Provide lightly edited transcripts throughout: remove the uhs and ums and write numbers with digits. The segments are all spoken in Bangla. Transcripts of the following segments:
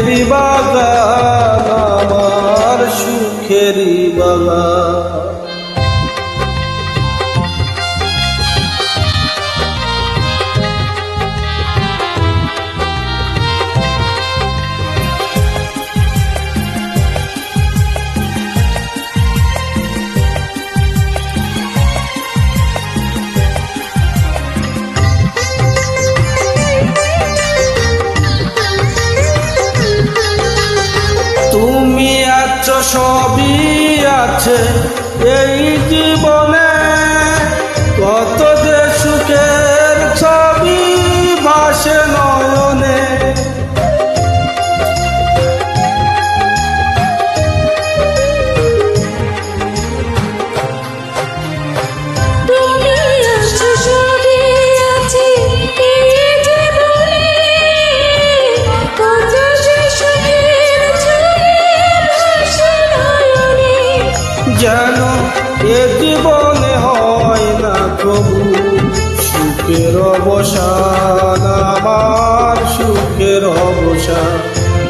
সুখেরই বাগান আমার সুখেরই বাগান। তুমি আছো সবই আছে এই জীবনে, কত যে সুখের ছবি ভাসে নয়নে। যেন এ জীবনে হয় না প্রভু সুখের অবসান, আমার সুখের অবসান।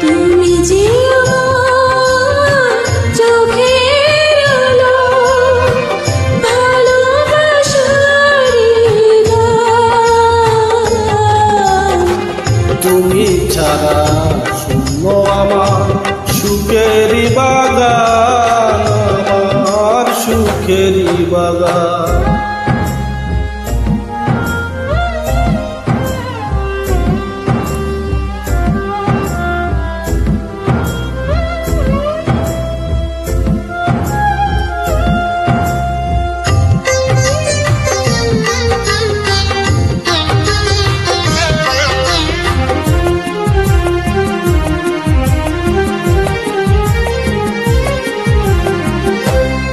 তুমি যে আমার চোখের আলো, ভালোবাসার গান। তুমি ছাড়া শূন্য আমার সুখেরই বাগান, আমার সুখেরই বাগান।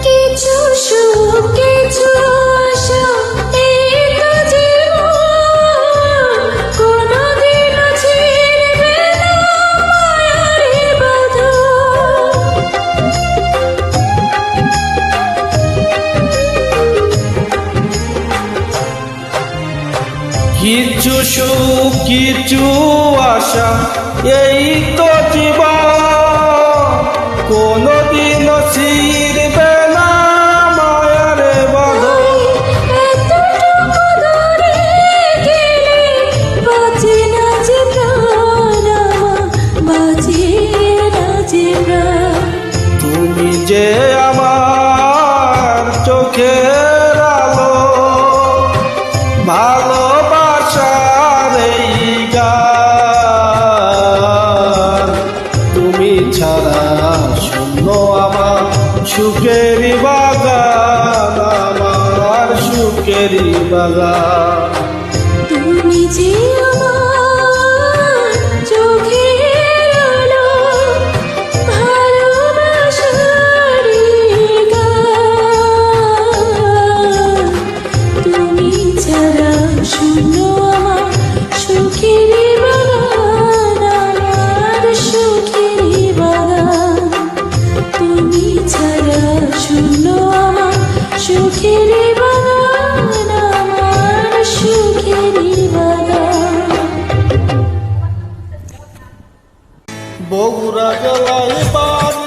কিছু সুখ কিছু আশা এই তো জীবন, কোনদিনও ছিঁড়বে না মায়ার বাঁধন। কিছু সুখ কিছু আশা এই তো জীবন, কোনদিনও ছিঁড়বে না মায়ার বাঁধন। এতটুকু দূরে গেলে বাঁচে না যে প্রাণ আমার, বাঁচে না যে প্রাণ। তুমি যে আমার চোখের আলো, ভালোবাসার এই গান। তুমি ছাড়া শূন্য আমার সুখেরই বাগান, আমার সুখেরই বাগান। তুমি যে আমার চোখের আলো, ভালোবাসার গান। তুমি ছাড়া শূন্য আমার সুখেরই বাগান, আমার সুখেরই বাগান। তুমি ছাড়া শূন্য আমার সুখেরই বাগান, আমার সুখেরই বাগান। বগুড়া জেলায় বাড়ি